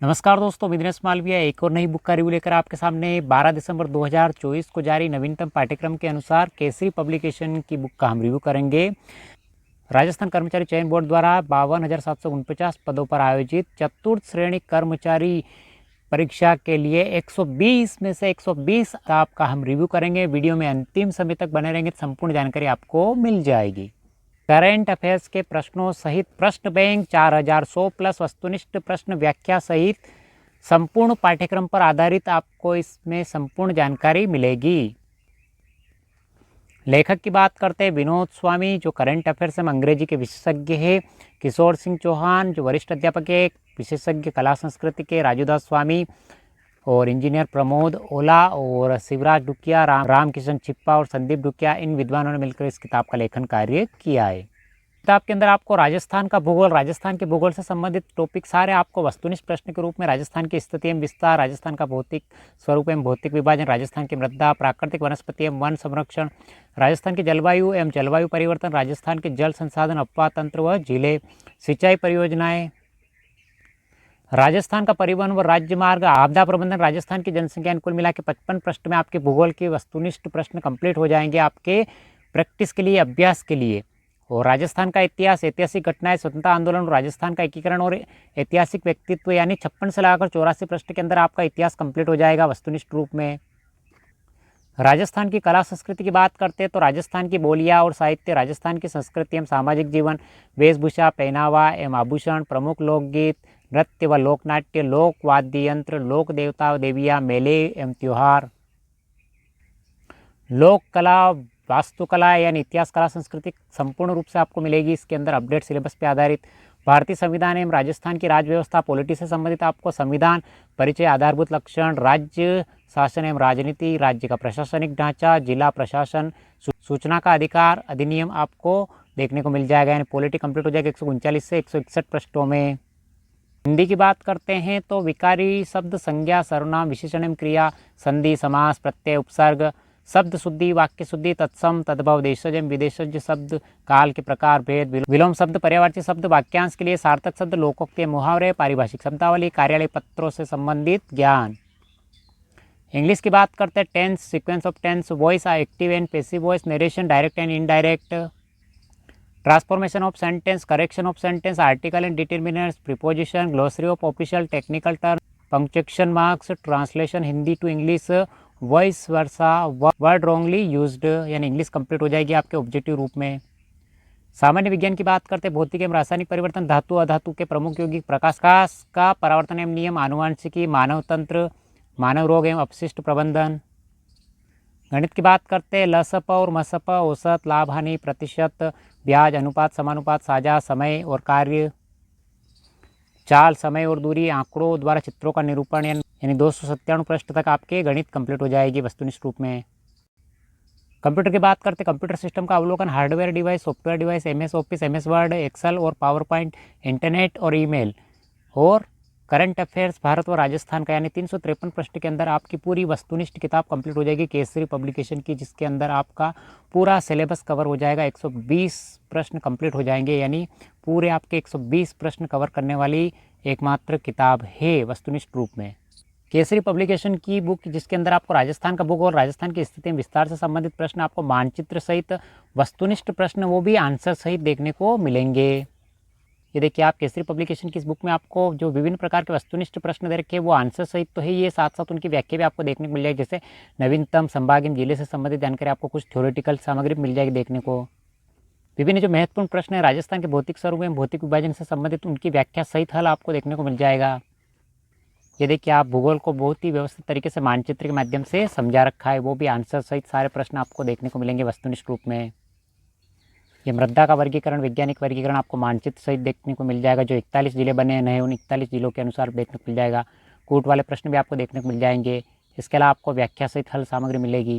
नमस्कार दोस्तों, बिजनेस मालविया एक और नई बुक का रिव्यू लेकर आपके सामने 12 दिसंबर 2024 को जारी नवीनतम पाठ्यक्रम के अनुसार केसरी पब्लिकेशन की बुक का हम रिव्यू करेंगे। राजस्थान कर्मचारी चयन बोर्ड द्वारा 52,749 पदों पर आयोजित चतुर्थ श्रेणी कर्मचारी परीक्षा के लिए 120 में से 120 का हम रिव्यू करेंगे। वीडियो में अंतिम समय तक बने रहेंगे, संपूर्ण जानकारी आपको मिल जाएगी। करंट अफेयर्स के प्रश्नों सहित प्रश्न बैंक 4100 प्लस वस्तुनिष्ठ प्रश्न व्याख्या सहित संपूर्ण पाठ्यक्रम पर आधारित आपको इसमें संपूर्ण जानकारी मिलेगी। लेखक की बात करते हैं विनोद स्वामी, जो करंट अफेयर्स में अंग्रेजी के विशेषज्ञ हैं। किशोर सिंह चौहान, जो वरिष्ठ अध्यापक है विशेषज्ञ कला संस्कृति के। राजूदास स्वामी और इंजीनियर प्रमोद ओला और शिवराज डुकिया, रामकिशन छिप्पा और संदीप डुकिया, इन विद्वानों ने मिलकर इस किताब का लेखन कार्य किया है। किताब के अंदर आपको राजस्थान का भूगोल, राजस्थान के भूगोल से संबंधित टॉपिक सारे आपको वस्तुनिष्ठ प्रश्न के रूप में राजस्थान की स्थिति एवं विस्तार, राजस्थान का भौतिक स्वरूप एवं भौतिक विभाजन, राजस्थान की मृदा, प्राकृतिक वनस्पति एवं वन संरक्षण, राजस्थान की जलवायु एवं जलवायु परिवर्तन, राजस्थान के जल संसाधन, अपवाह तंत्र व जिले, सिंचाई परियोजनाएं, राजस्थान का परिवहन व राज्य मार्ग, आपदा प्रबंधन, राजस्थान की जनसंख्या, कुल मिला के 55 प्रश्न में आपके भूगोल के वस्तुनिष्ठ प्रश्न कंप्लीट हो जाएंगे आपके प्रैक्टिस के लिए, अभ्यास के लिए। और राजस्थान का इतिहास, ऐतिहासिक घटनाएं, स्वतंत्रता आंदोलन, राजस्थान का एकीकरण और ऐतिहासिक व्यक्तित्व, यानी 56 से लगाकर 84 प्रश्न के अंदर आपका इतिहास कंप्लीट हो जाएगा वस्तुनिष्ठ रूप में। राजस्थान की कला संस्कृति की बात करते हैं तो राजस्थान की बोलियां और साहित्य, राजस्थान की संस्कृति एवं सामाजिक जीवन, वेशभूषा, पहनावा एवं आभूषण, प्रमुख लोकगीत, नृत्य व लोकनाट्य, लोक वाद्य यंत्र, लोक देवता देवियाँ, मेले एवं त्योहार, लोक कला, वास्तुकला यानी इतिहास, कला, संस्कृति संपूर्ण रूप से आपको मिलेगी इसके अंदर अपडेट सिलेबस पे आधारित। भारतीय संविधान एवं राजस्थान की राज्य व्यवस्था, पॉलिटी से संबंधित आपको संविधान, परिचय, आधारभूत लक्षण, राज्य शासन एवं राजनीति, राज्य का प्रशासनिक ढांचा, जिला प्रशासन, सूचना का अधिकार अधिनियम आपको देखने को मिल जाएगा। यानी पॉलिटी कंप्लीट हो जाएगा 139 से 161 पृष्ठों में। हिंदी की बात करते हैं तो विकारी शब्द, संज्ञा, सर्वनाम, विशेषण एवं क्रिया, संधि, समास, प्रत्यय, उपसर्ग, शब्द शुद्धि, वाक्य शुद्धि, तत्सम, तद्भव, देशज एवं विदेशज शब्द, काल के प्रकार भेद, विलोम शब्द, पर्यायवाची शब्द, वाक्यांश के लिए सार्थक शब्द, लोकोक्ति, मुहावरे, पारिभाषिक शब्दावली, कार्यालय पत्रों से संबंधित ज्ञान। इंग्लिश की बात करते हैं tense, sequence of tense, voice, active and passive voice, narration, direct and indirect, transformation of sentence, correction of sentence, article and determiners, preposition, glossary of official technical term, punctuation marks, translation Hindi to English, vice versa, word wrongly used, यानी English complete हो जाएगी आपके objective रूप में। सामान्य विज्ञान की बात करते हैं भौतिक एवं रासायनिक परिवर्तन, धातु अधातु के प्रमुख यौगिक, प्रकाश का परावर्तन एवं नियम, आनुवांशिकी, मानव तंत्र, मानव रोग एवं अपशिष्ट प्रबंधन। गणित की बात करते हैं लसप और मसप, औसत, लाभ हानि, प्रतिशत, ब्याज, अनुपात, समानुपात, साझा, समय और कार्य, चाल, समय और दूरी, आंकड़ों द्वारा चित्रों का निरूपण, यानी 297 पृष्ठ तक आपके गणित कंप्लीट हो जाएगी वस्तुनिष्ठ रूप में। कंप्यूटर की बात करते हैं कंप्यूटर सिस्टम का अवलोकन, hardware device, software device, MS Office, MS Word, Excel और पावर पॉइंट, इंटरनेट और ईमेल, और करंट अफेयर्स भारत और राजस्थान का, यानी 353 पृष्ठ के अंदर आपकी पूरी वस्तुनिष्ठ किताब कंप्लीट हो जाएगी केसरी पब्लिकेशन की, जिसके अंदर आपका पूरा सिलेबस कवर हो जाएगा। 120 प्रश्न कंप्लीट हो जाएंगे, यानी पूरे आपके 120 प्रश्न कवर करने वाली एकमात्र किताब है वस्तुनिष्ठ रूप में केसरी पब्लिकेशन की बुक, जिसके अंदर आपको राजस्थान का भूगोल, राजस्थान की स्थिति में विस्तार से संबंधित प्रश्न, आपको मानचित्र सहित वस्तुनिष्ठ प्रश्न वो भी आंसर सहित देखने को मिलेंगे। ये देखिए आप केसरी पब्लिकेशन की इस बुक में आपको जो विभिन्न प्रकार के वस्तुनिष्ठ प्रश्न दे रखे हैं वो आंसर सहित तो है, ये साथ साथ उनकी व्याख्या भी आपको देखने को मिल जाएगी। जैसे नवीनतम संभागीय जिले से संबंधित जानकारी आपको कुछ थ्योरेटिकल सामग्री मिल जाएगी देखने को। विभिन्न जो महत्वपूर्ण प्रश्न है राजस्थान के भौतिक स्वरूप एवं भौतिक विभाजन से संबंधित उनकी व्याख्या सहित हल आपको देखने को मिल जाएगा। ये देखिए आप भूगोल को बहुत ही व्यवस्थित तरीके से मानचित्र के माध्यम से समझा रखा है, वो भी आंसर सहित सारे प्रश्न आपको देखने को मिलेंगे वस्तुनिष्ठ रूप में। ये मृदा का वर्गीकरण, वैज्ञानिक वर्गीकरण आपको मानचित्र सहित देखने को मिल जाएगा। जो 41 जिले बने हैं नए, उन 41 जिलों के अनुसार देखने को मिल जाएगा। कूट वाले प्रश्न भी आपको देखने को मिल जाएंगे। इसके अलावा आपको व्याख्या सहित हल सामग्री मिलेगी।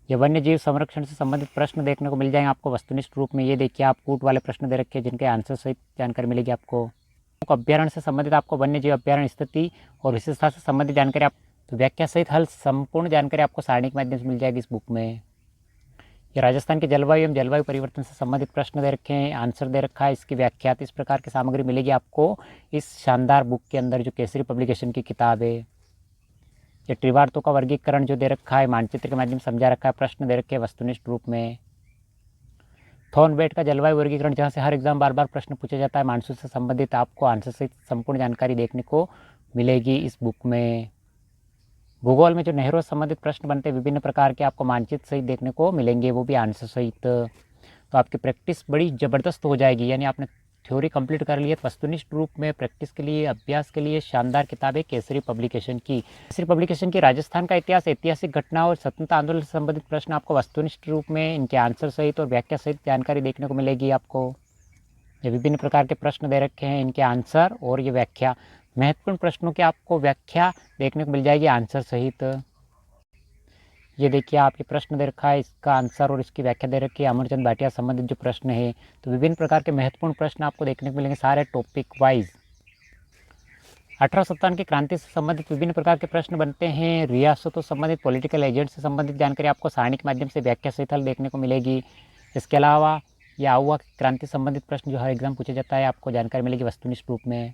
ये वन्य जीव संरक्षण से संबंधित प्रश्न देखने को मिल जाएंगे आपको वस्तुनिष्ठ रूप में। ये देखिए आप कूट वाले प्रश्न दे रखे हैं जिनके आंसर सहित जानकारी मिलेगी आपको। अभ्यारण्य से संबंधित आपको वन्य जीव अभ्यारण्य स्थिति और विशेषता से संबंधित जानकारी आप व्याख्या सहित हल संपूर्ण जानकारी आपको सारणी के माध्यम से मिल जाएगी इस बुक में। ये राजस्थान के जलवायु एवं जलवायु परिवर्तन से संबंधित प्रश्न दे रखे हैं, आंसर दे रखा है, इसकी व्याख्या। इस प्रकार की सामग्री मिलेगी आपको इस शानदार बुक के अंदर, जो केसरी पब्लिकेशन की किताब है। ये त्रिवार्तों का वर्गीकरण जो दे रखा है, मानचित्र के माध्यम से समझा रखा है, प्रश्न दे रखे हैं वस्तुनिष्ठ रूप में। थॉर्नबेट का जलवायु वर्गीकरण, जहाँ से हर एग्जाम बार बार प्रश्न पूछा जाता है, मानसून से संबंधित आपको आंसर सहित संपूर्ण जानकारी देखने को मिलेगी इस बुक में। भूगोल में जो नहरों से संबंधित प्रश्न बनते हैं विभिन्न प्रकार के, आपको मानचित्र सहित देखने को मिलेंगे, वो भी आंसर सहित। तो आपकी प्रैक्टिस बड़ी ज़बरदस्त हो जाएगी, यानी आपने थ्योरी कंप्लीट कर ली है। वस्तुनिष्ठ रूप में प्रैक्टिस के लिए, अभ्यास के लिए शानदार किताब है केसरी पब्लिकेशन की। केसरी पब्लिकेशन की राजस्थान का इतिहास, ऐतिहासिक घटना और स्वतंत्रता आंदोलन से संबंधित प्रश्न आपको वस्तुनिष्ठ रूप में इनके आंसर सहित और व्याख्या सहित जानकारी देखने को मिलेगी आपको। ये विभिन्न प्रकार के प्रश्न दे रखे हैं, इनके आंसर और ये व्याख्या, महत्वपूर्ण प्रश्नों की आपको व्याख्या देखने को मिल जाएगी आंसर सहित। ये देखिए आप, ये प्रश्न दे रखा है, इसका आंसर और इसकी व्याख्या दे रखी है। अमरचंद भाटिया संबंधित जो प्रश्न है, तो विभिन्न प्रकार के महत्वपूर्ण प्रश्न आपको देखने को मिलेंगे, सारे टॉपिक वाइज। 1857 की क्रांति से संबंधित विभिन्न प्रकार के प्रश्न बनते हैं। रियासतों संबंधित, पॉलिटिकल एजेंट से संबंधित जानकारी आपको सारणी के माध्यम से व्याख्या सहित हल देखने को मिलेगी। इसके अलावा यह आउवा क्रांति संबंधित प्रश्न जो हर एग्जाम पूछा जाता है, आपको जानकारी मिलेगी वस्तुनिष्ठ रूप में।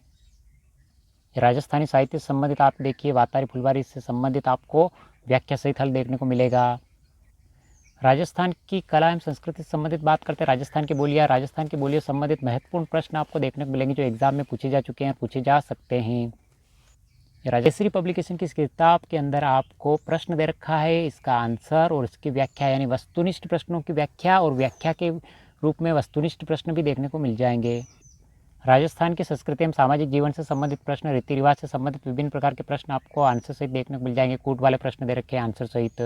राजस्थानी साहित्य से संबंधित आप देखिए, वातारी फुलवारी से संबंधित आपको व्याख्या सहित हल देखने को मिलेगा। राजस्थान की कला एवं संस्कृति से संबंधित बात करते हैं, राजस्थान की बोलियाँ, राजस्थान की बोलियों संबंधित महत्वपूर्ण प्रश्न आपको देखने को मिलेंगे, जो एग्जाम में पूछे जा चुके हैं, पूछे जा सकते हैं। राजश्री पब्लिकेशन की इस किताब के अंदर आपको प्रश्न दे रखा है, इसका आंसर और इसकी व्याख्या, यानी वस्तुनिष्ठ प्रश्नों की व्याख्या और व्याख्या के रूप में वस्तुनिष्ठ प्रश्न भी देखने को मिल जाएंगे। राजस्थान की संस्कृति एवं सामाजिक जीवन से संबंधित प्रश्न, रीति रिवाज से संबंधित विभिन्न प्रकार के प्रश्न आपको आंसर सहित देखने को मिल जाएंगे। कूट वाले प्रश्न दे रखे हैं आंसर सहित।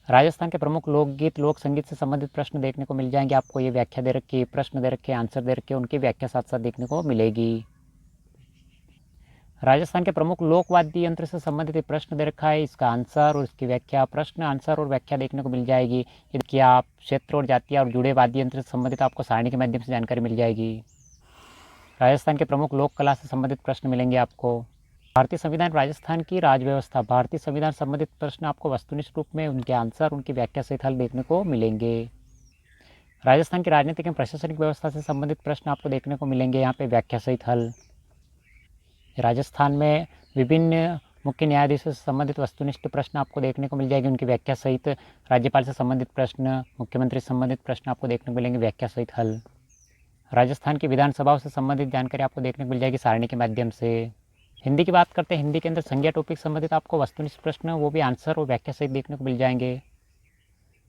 राजस्थान के प्रमुख लोकगीत, लोक संगीत से संबंधित प्रश्न देखने को मिल जाएंगे आपको। ये व्याख्या दे रखी है, प्रश्न दे रखे हैं, आंसर दे रखे हैं, उनकी व्याख्या साथ साथ देखने को मिलेगी। राजस्थान के प्रमुख लोक वाद्य यंत्र से संबंधित प्रश्न दे रखा है, इसका आंसर और इसकी व्याख्या, प्रश्न आंसर और व्याख्या देखने को मिल जाएगी। कि आप क्षेत्र और जातियाँ और जुड़े वाद्य यंत्र से संबंधित आपको सारणी के माध्यम से जानकारी मिल जाएगी। राजस्थान के प्रमुख लोक कला से संबंधित प्रश्न मिलेंगे आपको। भारतीय संविधान, राजस्थान की राज व्यवस्था, भारतीय संविधान संबंधित प्रश्न आपको वस्तुनिष्ठ रूप में उनके आंसर, उनकी व्याख्या सहित हल देखने को मिलेंगे। राजस्थान की राजनीतिक एवं प्रशासनिक व्यवस्था से संबंधित प्रश्न आपको देखने को मिलेंगे, यहाँ पे व्याख्या सहित हल। राजस्थान में विभिन्न मुख्य न्यायाधीशों से संबंधित वस्तुनिष्ठ प्रश्न आपको देखने को मिल जाएगी, उनकी व्याख्या सहित। राज्यपाल से संबंधित प्रश्न, मुख्यमंत्री से संबंधित प्रश्न आपको देखने को मिलेंगे, व्याख्या सहित हल। राजस्थान की विधानसभाओं से संबंधित जानकारी आपको देखने को मिल जाएगी सारणी के माध्यम से। हिंदी की बात करते हैं, हिंदी के अंदर संज्ञा टॉपिक संबंधित आपको वस्तुनिष्ठ प्रश्न, वो भी आंसर और व्याख्या सहित देखने को मिल जाएंगे।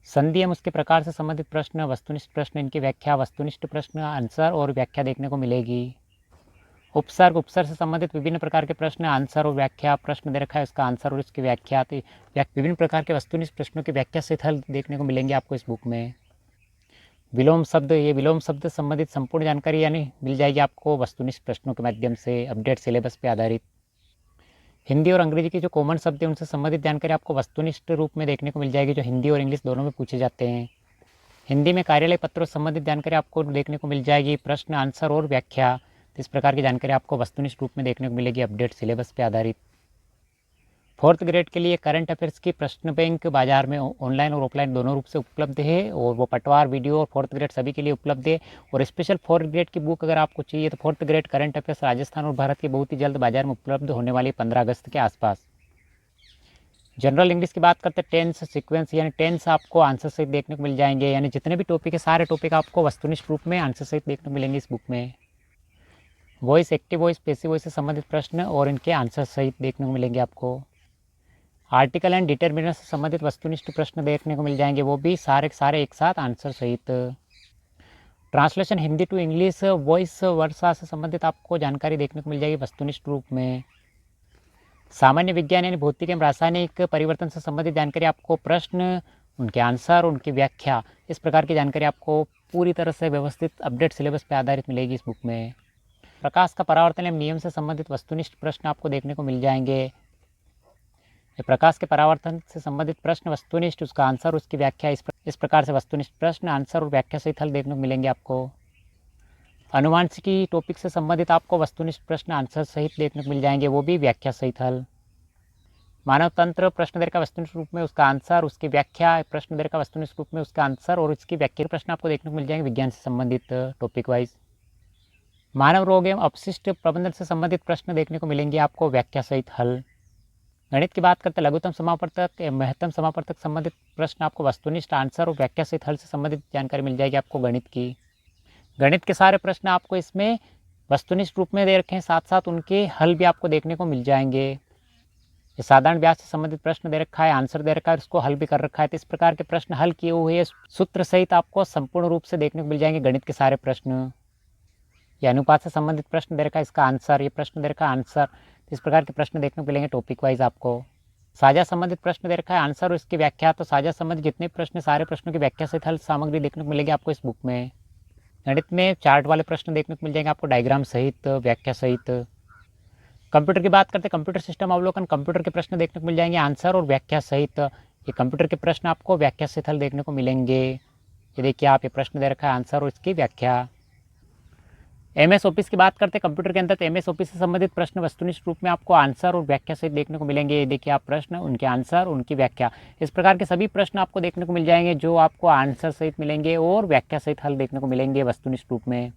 संधि एवं उसके प्रकार से संबंधित प्रश्न, वस्तुनिष्ठ प्रश्न, इनकी व्याख्या, वस्तुनिष्ठ प्रश्न, आंसर और व्याख्या देखने को मिलेगी। उपसर्ग, उपसर्ग से संबंधित विभिन्न प्रकार के प्रश्न, आंसर और व्याख्या, प्रश्न दे रखा है, उसका आंसर और इसकी व्याख्या, विभिन्न प्रकार के वस्तुनिष्ठ प्रश्नों की व्याख्या सहित हल देखने को मिलेंगे आपको इस बुक में। विलोम शब्द, ये विलोम शब्द संबंधित संपूर्ण जानकारी यानी मिल जाएगी आपको वस्तुनिष्ठ प्रश्नों के माध्यम से, अपडेट सिलेबस पे आधारित। हिंदी और अंग्रेजी के जो कॉमन शब्द हैं उनसे संबंधित जानकारी आपको वस्तुनिष्ठ रूप में देखने को मिल जाएगी, जो हिंदी और इंग्लिश दोनों में पूछे जाते हैं। हिंदी में कार्यालय पत्रों से संबंधित जानकारी आपको देखने को मिल जाएगी, प्रश्न, आंसर और व्याख्या। इस प्रकार की जानकारी आपको वस्तुनिष्ठ रूप में देखने को मिलेगी, अपडेट सिलेबस पे आधारित। 4th ग्रेड के लिए करंट अफेयर्स की प्रश्न बैंक बाजार में ऑनलाइन और ऑफलाइन दोनों रूप से उपलब्ध है, और वो पटवार, वीडियो और 4th ग्रेड सभी के लिए उपलब्ध है। और स्पेशल 4th ग्रेड की बुक अगर आपको चाहिए तो 4th grade current affairs Rajasthan और भारत की बहुत ही जल्द बाजार में उपलब्ध होने वाली 15 अगस्त के आसपास। जनरल इंग्लिश की बात करते हैं, टेंस सीक्वेंस यानी टेंस आपको आंसर सहित देखने को मिल जाएंगे, यानी जितने भी टॉपिक है सारे टॉपिक आपको वस्तुनिष्ठ रूप में आंसर सहित देखने को मिलेंगे इस बुक में। Voice, active voice, passive voice से संबंधित प्रश्न और इनके आंसर सहित देखने को मिलेंगे आपको। आर्टिकल एंड डिटर्मिनर से संबंधित वस्तुनिष्ठ प्रश्न देखने को मिल जाएंगे, वो भी सारे एक साथ आंसर सहित। Translation Hindi to English, vice versa से संबंधित आपको जानकारी देखने को मिल जाएगी वस्तुनिष्ठ रूप में। सामान्य विज्ञान यानी भौतिक एवं रासायनिक परिवर्तन से संबंधित जानकारी आपको, प्रश्न, उनके आंसर, उनकी व्याख्या, इस प्रकार की जानकारी आपको पूरी तरह से व्यवस्थित अपडेट सिलेबस पर आधारित मिलेगी इस बुक में। प्रकाश का परावर्तन एवं नियम से संबंधित वस्तुनिष्ठ प्रश्न आपको देखने को मिल जाएंगे। प्रकाश के परावर्तन से संबंधित प्रश्न वस्तुनिष्ठ, उसका आंसर, उसकी व्याख्या, इस प्रकार से वस्तुनिष्ठ प्रश्न, आंसर और व्याख्या सहित हल देखने को मिलेंगे आपको। अनुवांशिकी टॉपिक से संबंधित आपको वस्तुनिष्ठ प्रश्न, आंसर सहित देखने को मिल जाएंगे, वो भी व्याख्या सहित हल। मानव तंत्र प्रश्न दे रखा है वस्तुनिष्ठ रूप में उसका आंसर, उसकी व्याख्या, प्रश्न दे रखा है वस्तुनिष्ठ रूप में उसका आंसर और इसकी व्याख्या प्रश्न आपको देखने को मिल जाएंगे विज्ञान से संबंधित टॉपिक वाइज। मानव रोग एवं अपशिष्ट प्रबंधन से संबंधित प्रश्न देखने को मिलेंगे आपको व्याख्या सहित हल। गणित की बात करते हैं लघुत्तम समापवर्तक महत्तम समापवर्तक संबंधित प्रश्न आपको वस्तुनिष्ठ आंसर और व्याख्या सहित हल से संबंधित जानकारी मिल जाएगी आपको गणित की। गणित के सारे प्रश्न आपको इसमें वस्तुनिष्ठ रूप में दे रखे हैं, साथ साथ उनके हल भी आपको देखने को मिल जाएंगे। ये साधारण व्यास से संबंधित प्रश्न दे रखा है, आंसर दे रखा है, उसको हल भी कर रखा है। तो इस प्रकार के प्रश्न हल किए हुए सूत्र सहित आपको संपूर्ण रूप से देखने को मिल जाएंगे गणित के सारे प्रश्न। ये अनुपात से संबंधित प्रश्न दे रखा है, इसका आंसर, ये प्रश्न दे रखा है आंसर। तो इस प्रकार के प्रश्न देखने को मिलेंगे टॉपिक वाइज आपको। साझा संबंधित प्रश्न दे रखा है, आंसर और इसकी व्याख्या। तो साझा संबंधित जितने प्रश्न सारे प्रश्नों की व्याख्या सहित हल सामग्री देखने को मिलेगी आपको इस बुक में। गणित में चार्ट वाले प्रश्न देखने को मिल जाएंगे आपको डायग्राम सहित, व्याख्या सहित। कंप्यूटर की बात करते हैं कंप्यूटर सिस्टम अवलोकन, कंप्यूटर के प्रश्न देखने को मिल जाएंगे आंसर और व्याख्या सहित। ये कंप्यूटर के प्रश्न आपको व्याख्या सहित हल देखने को मिलेंगे। ये देखिए आप, ये प्रश्न दे रखा है आंसर और इसकी व्याख्या। MS ऑफिस की बात करते हैं कंप्यूटर के अंदर, तो MS ऑफिस से संबंधित प्रश्न वस्तुनिष्ठ रूप में आपको आंसर और व्याख्या सहित देखने को मिलेंगे। ये देखिए आप प्रश्न, उनके आंसर, उनकी व्याख्या, इस प्रकार के सभी प्रश्न आपको देखने को मिल जाएंगे जो आपको आंसर सहित मिलेंगे और व्याख्या सहित हल देखने को मिलेंगे वस्तुनिष्ठ रूप में।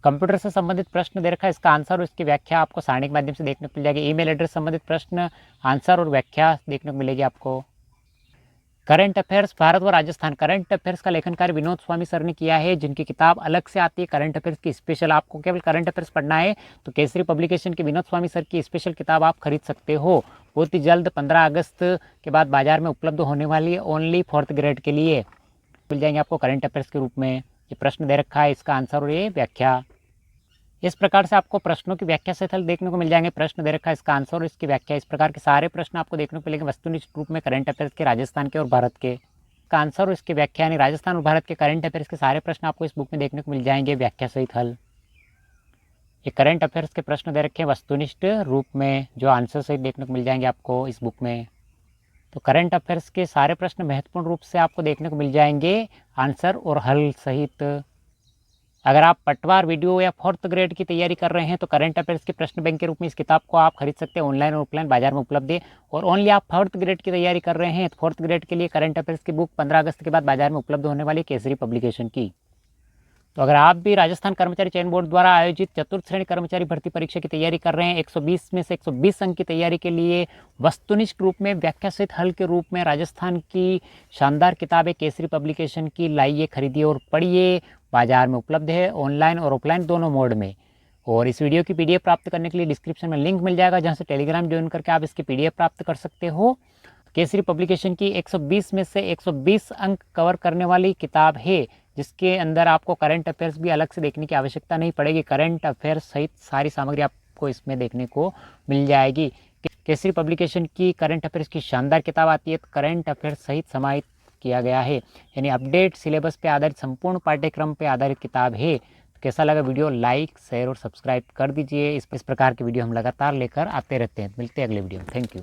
कंप्यूटर से संबंधित प्रश्न दे रखा है, इसका आंसर और इसकी व्याख्या आपको सारणी के माध्यम से देखने को मिल जाएगी। ईमेल एड्रेस संबंधित प्रश्न, आंसर और व्याख्या देखने को मिलेगी आपको। करंट अफेयर्स भारत व राजस्थान, करंट अफेयर्स का लेखन कार्य विनोद स्वामी सर ने किया है, जिनकी किताब अलग से आती है करंट अफेयर्स की स्पेशल। आपको केवल करंट अफेयर्स पढ़ना है तो केसरी पब्लिकेशन की विनोद स्वामी सर की स्पेशल किताब आप खरीद सकते हो। बहुत ही जल्द 15 अगस्त के बाद बाजार में उपलब्ध होने वाली है, ओनली 4th ग्रेड के लिए मिल जाएंगे आपको करंट अफेयर्स के रूप में। ये प्रश्न दे रखा है, इसका आंसर और ये व्याख्या। इस प्रकार से आपको प्रश्नों की व्याख्या सहित हल देखने को मिल जाएंगे। प्रश्न दे रखा है, इसका आंसर और इसकी व्याख्या, इस प्रकार के सारे प्रश्न आपको देखने को मिलेंगे वस्तुनिष्ठ रूप में करंट अफेयर्स के, राजस्थान के और भारत के। इसका आंसर और इसकी व्याख्या यानी राजस्थान और भारत के करंट अफेयर्स के सारे प्रश्न आपको इस बुक में देखने को मिल जाएंगे व्याख्या सहित हल। ये करंट अफेयर्स के प्रश्न दे रखे हैं वस्तुनिष्ठ रूप में, जो आंसर सहित देखने को मिल जाएंगे आपको इस बुक में। तो करंट अफेयर्स के सारे प्रश्न महत्वपूर्ण रूप से आपको देखने को मिल जाएंगे आंसर और हल सहित। अगर आप पटवार वीडियो या 4th ग्रेड की तैयारी कर रहे हैं तो करंट अफेयर्स के प्रश्न बैंक के रूप में इस किताब को आप खरीद सकते हैं, ऑनलाइन और ऑफलाइन बाजार में उपलब्ध है। और ओनली आप 4th ग्रेड की तैयारी कर रहे हैं तो 4th ग्रेड के लिए करंट अफेयर्स की बुक 15 अगस्त के बाद बाजार में उपलब्ध होने वाली केसरी पब्लिकेशन की। तो अगर आप भी राजस्थान कर्मचारी चयन बोर्ड द्वारा आयोजित चतुर्थ श्रेणी कर्मचारी भर्ती परीक्षा की तैयारी कर रहे हैं, 120 में से 120 अंक की तैयारी के लिए वस्तुनिष्ठ रूप में व्याख्या सहित हल के रूप में राजस्थान की शानदार किताबें केसरी पब्लिकेशन की लाइए, खरीदिए और पढ़िए। बाजार में उपलब्ध है ऑनलाइन और ऑफलाइन दोनों मोड में। और इस वीडियो की PDF प्राप्त करने के लिए डिस्क्रिप्शन में लिंक मिल जाएगा, जहाँ से टेलीग्राम ज्वाइन करके आप इसकी PDF प्राप्त कर सकते हो। केसरी पब्लिकेशन की 120 में से 120 अंक कवर करने वाली किताब है, जिसके अंदर आपको करंट अफेयर्स भी अलग से देखने की आवश्यकता नहीं पड़ेगी। करंट अफेयर्स सहित सारी सामग्री आपको इसमें देखने को मिल जाएगी। केसरी पब्लिकेशन की करंट अफेयर्स की शानदार किताब आती है, तो करंट अफेयर्स सहित समाहित किया गया है, यानी अपडेट सिलेबस पे आधारित संपूर्ण पाठ्यक्रम पे आधारित किताब है। तो कैसा लगा वीडियो, लाइक, शेयर और सब्सक्राइब कर दीजिए। इस प्रकार की वीडियो हम लगातार लेकर आते रहते हैं। मिलते हैं अगले वीडियो में। Thank you.